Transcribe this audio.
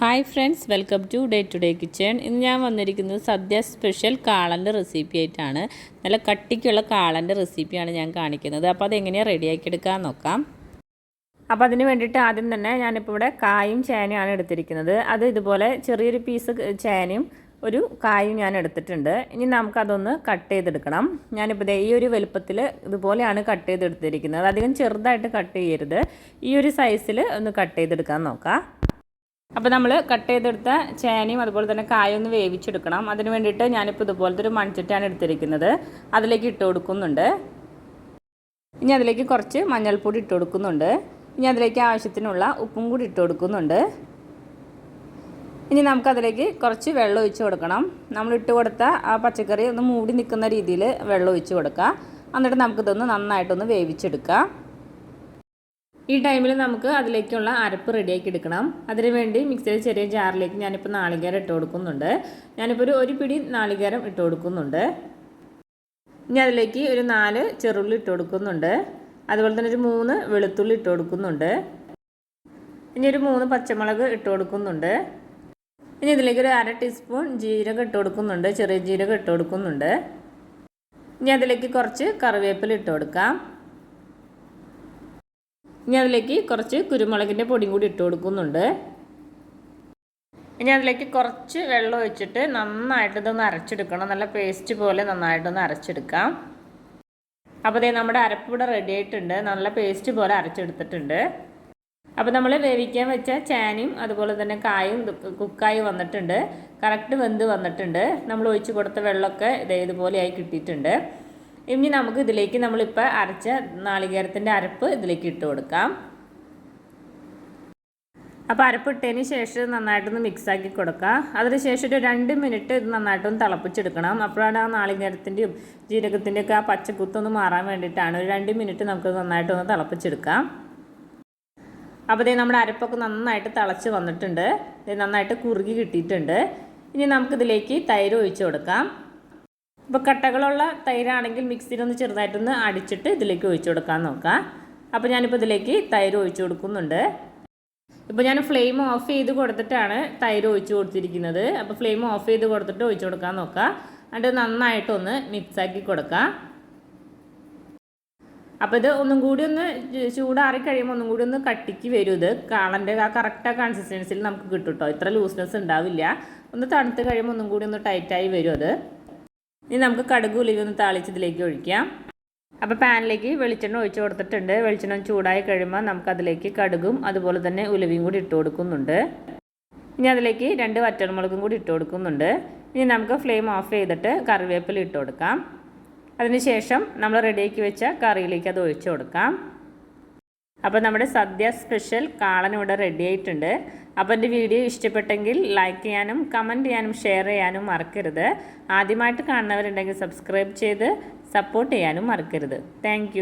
Hi friends, welcome to day to day kitchen. ഇന്ന് ഞാൻ വന്നിരിക്കുന്നത് സദ്യ സ്പെഷ്യൽ കാളൻ്റെ റെസിപ്പി ആയിട്ടാണ്. നല്ല കട്ടിക്കുള്ള കാളൻ്റെ റെസിപ്പിയാണ് ഞാൻ കാണിക്കുന്നത്. അപ്പോൾ അതെങ്ങനെയാണ് റെഡിയാക്കി എടുക്കാൻ നോക്കാം. അപ്പോൾ അതിന് വേണ്ടിയിട്ട് ആദ്യം തന്നെ ഞാനിപ്പോൾ ഇവിടെ കായും ചേനയാണ് എടുത്തിരിക്കുന്നത്. അത് ഇതുപോലെ ചെറിയൊരു പീസ് ചേനയും ഒരു കായും ഞാൻ എടുത്തിട്ടുണ്ട്. ഇനി നമുക്കതൊന്ന് കട്ട് ചെയ്തെടുക്കണം. ഞാനിപ്പോൾ ഈ ഒരു വലുപ്പത്തിൽ ഇതുപോലെയാണ് കട്ട് ചെയ്തെടുത്തിരിക്കുന്നത്. അധികം ചെറുതായിട്ട് കട്ട് ചെയ്യരുത്. ഈ ഒരു സൈസിൽ ഒന്ന് കട്ട് ചെയ്തെടുക്കാൻ നോക്കാം. അപ്പോൾ നമ്മൾ കട്ട് ചെയ്തെടുത്ത ചേനയും അതുപോലെ തന്നെ കായൊന്ന് വേവിച്ചെടുക്കണം. അതിന് വേണ്ടിയിട്ട് ഞാനിപ്പോൾ ഇതുപോലത്തെ ഒരു മൺചട്ടിയാണ് എടുത്തിരിക്കുന്നത്. അതിലേക്ക് ഇട്ട് കൊടുക്കുന്നുണ്ട്. ഇനി അതിലേക്ക് കുറച്ച് മഞ്ഞൾപ്പൊടി ഇട്ട് കൊടുക്കുന്നുണ്ട്. ഇനി അതിലേക്ക് ആവശ്യത്തിനുള്ള ഉപ്പും കൂടി ഇട്ട് കൊടുക്കുന്നുണ്ട്. ഇനി നമുക്കതിലേക്ക് കുറച്ച് വെള്ളം ഒഴിച്ച് കൊടുക്കണം. നമ്മൾ ഇട്ട് കൊടുത്ത ആ പച്ചക്കറി ഒന്ന് മൂടി നിൽക്കുന്ന രീതിയിൽ വെള്ളം ഒഴിച്ച് കൊടുക്കുക. എന്നിട്ട് നമുക്കിതൊന്ന് നന്നായിട്ടൊന്ന് വേവിച്ചെടുക്കാം. ഈ ടൈമിൽ നമുക്ക് അതിലേക്കുള്ള അരപ്പ് റെഡിയാക്കി എടുക്കണം. അതിന് വേണ്ടി മിക്സിയിൽ ചെറിയ ജാറിലേക്ക് ഞാനിപ്പോൾ നാളികേരം ഇട്ട് കൊടുക്കുന്നുണ്ട്. ഞാനിപ്പോൾ ഒരു പിടി നാളികേരം ഇട്ട് കൊടുക്കുന്നുണ്ട്. ഇനി അതിലേക്ക് ഒരു 4 ചെറുള്ളി ഇട്ട് കൊടുക്കുന്നുണ്ട്. അതുപോലെ തന്നെ ഒരു 3 വെളുത്തുള്ളി ഇട്ട് കൊടുക്കുന്നുണ്ട്. ഇനി ഒരു 3 പച്ചമുളക് ഇട്ട് കൊടുക്കുന്നുണ്ട്. ഇനി ഇതിലേക്ക് ഒരു 1/2 ടീസ്പൂൺ ജീരകം ഇട്ട് കൊടുക്കുന്നുണ്ട്. ചെറിയ ജീരകം ഇട്ട് കൊടുക്കുന്നുണ്ട്. ഇനി അതിലേക്ക് കുറച്ച് കറിവേപ്പില ഇട്ട് കൊടുക്കാം. ഇനി അതിലേക്ക് കുറച്ച് കുരുമുളകിൻ്റെ പൊടിയും കൂടി ഇട്ട് കൊടുക്കുന്നുണ്ട്. ഇനി അതിലേക്ക് കുറച്ച് വെള്ളം ഒഴിച്ചിട്ട് നന്നായിട്ട് ഇതൊന്ന് അരച്ചെടുക്കണം. നല്ല പേസ്റ്റ് പോലെ നന്നായിട്ടൊന്ന് അരച്ചെടുക്കാം. അപ്പോൾ നമ്മുടെ അരപ്പ് ഇവിടെ റെഡി ആയിട്ടുണ്ട്. നല്ല പേസ്റ്റ് പോലെ അരച്ചെടുത്തിട്ടുണ്ട്. അപ്പോൾ നമ്മൾ വേവിക്കാൻ വെച്ച ചേനയും അതുപോലെ തന്നെ കായും കുക്കായി വന്നിട്ടുണ്ട്. കറക്റ്റ് വെന്ത് വന്നിട്ടുണ്ട്. നമ്മൾ ഒഴിച്ച് കൊടുത്ത വെള്ളമൊക്കെ ഇതുപോലെയായി കിട്ടിയിട്ടുണ്ട്. ഇനി നമുക്ക് ഇതിലേക്ക് നമ്മളിപ്പോൾ അരച്ച നാളികേരത്തിൻ്റെ അരപ്പ് ഇതിലേക്ക് ഇട്ട് കൊടുക്കാം. അപ്പോൾ അരപ്പ് ഇട്ടതിന് ശേഷം നന്നായിട്ടൊന്ന് മിക്സാക്കി കൊടുക്കുക. അതിനുശേഷം ഒരു 2 മിനിറ്റ് ഇത് നന്നായിട്ടൊന്ന് തിളപ്പിച്ചെടുക്കണം. അപ്പോഴാണ് ആ നാളികേരത്തിൻ്റെയും ജീരകത്തിൻ്റെയൊക്കെ ആ പച്ചക്കുത്തൊന്ന് മാറാൻ വേണ്ടിയിട്ടാണ്. ഒരു 2 മിനിറ്റ് നമുക്ക് നന്നായിട്ടൊന്ന് തിളപ്പിച്ചെടുക്കാം. അപ്പോൾ നമ്മുടെ അരപ്പൊക്കെ നന്നായിട്ട് തിളച്ച് വന്നിട്ടുണ്ട്. നന്നായിട്ട് കുറുകി കിട്ടിയിട്ടുണ്ട്. ഇനി നമുക്കിതിലേക്ക് തൈര് ഒഴിച്ച് കൊടുക്കാം. ഇപ്പോൾ കട്ടകളുള്ള തൈരാണെങ്കിൽ മിക്സിയിലൊന്ന് ചെറുതായിട്ടൊന്ന് അടിച്ചിട്ട് ഇതിലേക്ക് ഒഴിച്ചു കൊടുക്കാൻ നോക്കാം. അപ്പോൾ ഞാനിപ്പോൾ ഇതിലേക്ക് തൈര് ഒഴിച്ചു കൊടുക്കുന്നുണ്ട്. ഇപ്പോൾ ഞാൻ ഫ്ലെയിം ഓഫ് ചെയ്ത് കൊടുത്തിട്ടാണ് തൈര് ഒഴിച്ച് കൊടുത്തിരിക്കുന്നത്. അപ്പോൾ ഫ്ലെയിം ഓഫ് ചെയ്ത് കൊടുത്തിട്ട് ഒഴിച്ചു കൊടുക്കാൻ നോക്കാം. എന്നിട്ട് നന്നായിട്ടൊന്ന് മിക്സാക്കി കൊടുക്കാം. അപ്പോൾ ഇത് ഒന്നും കൂടി ഒന്ന് ചൂടാറി കഴിയുമ്പോൾ ഒന്നും കൂടി ഒന്ന് കട്ടിക്ക് വരും. ഇത് കാളൻ്റെ ആ കറക്റ്റ് കൺസിസ്റ്റൻസിയിൽ നമുക്ക് കിട്ടും കേട്ടോ. ഇത്ര ലൂസ്നെസ് ഉണ്ടാവില്ല. ഒന്ന് തണുത്ത് കഴിയുമ്പോൾ ഒന്നും കൂടി ഒന്ന് ടൈറ്റായി വരും അത്. ഇനി നമുക്ക് കടുക് ഉലുവ ഒന്ന് താളിച്ച് ഇതിലേക്ക് ഒഴിക്കാം. അപ്പോൾ പാനിലേക്ക് വെളിച്ചെണ്ണ ഒഴിച്ച് കൊടുത്തിട്ടുണ്ട്. വെളിച്ചെണ്ണ ചൂടായി കഴിയുമ്പോൾ നമുക്കതിലേക്ക് കടുകും അതുപോലെ തന്നെ ഉലുവയും കൂടി ഇട്ട് കൊടുക്കുന്നുണ്ട്. ഇനി അതിലേക്ക് 2 വറ്റൽമുളകും കൂടി ഇട്ട് കൊടുക്കുന്നുണ്ട്. ഇനി നമുക്ക് ഫ്ലെയിം ഓഫ് ചെയ്തിട്ട് കറിവേപ്പില ഇട്ട് കൊടുക്കാം. അതിനുശേഷം നമ്മൾ റെഡിയാക്കി വെച്ച കറിയിലേക്ക് അത് ഒഴിച്ച് കൊടുക്കാം. അപ്പോൾ നമ്മുടെ സദ്യ സ്പെഷ്യൽ കാളൻ ഇവിടെ റെഡി ആയിട്ടുണ്ട്. അപ്പോൾ എൻ്റെ വീഡിയോ ഇഷ്ടപ്പെട്ടെങ്കിൽ ലൈക്ക് ചെയ്യാനും കമൻറ്റ് ചെയ്യാനും ഷെയർ ചെയ്യാനും മറക്കരുത്. ആദ്യമായിട്ട് കാണുന്നവരുണ്ടെങ്കിൽ സബ്സ്ക്രൈബ് ചെയ്ത് സപ്പോർട്ട് ചെയ്യാനും മറക്കരുത്. താങ്ക്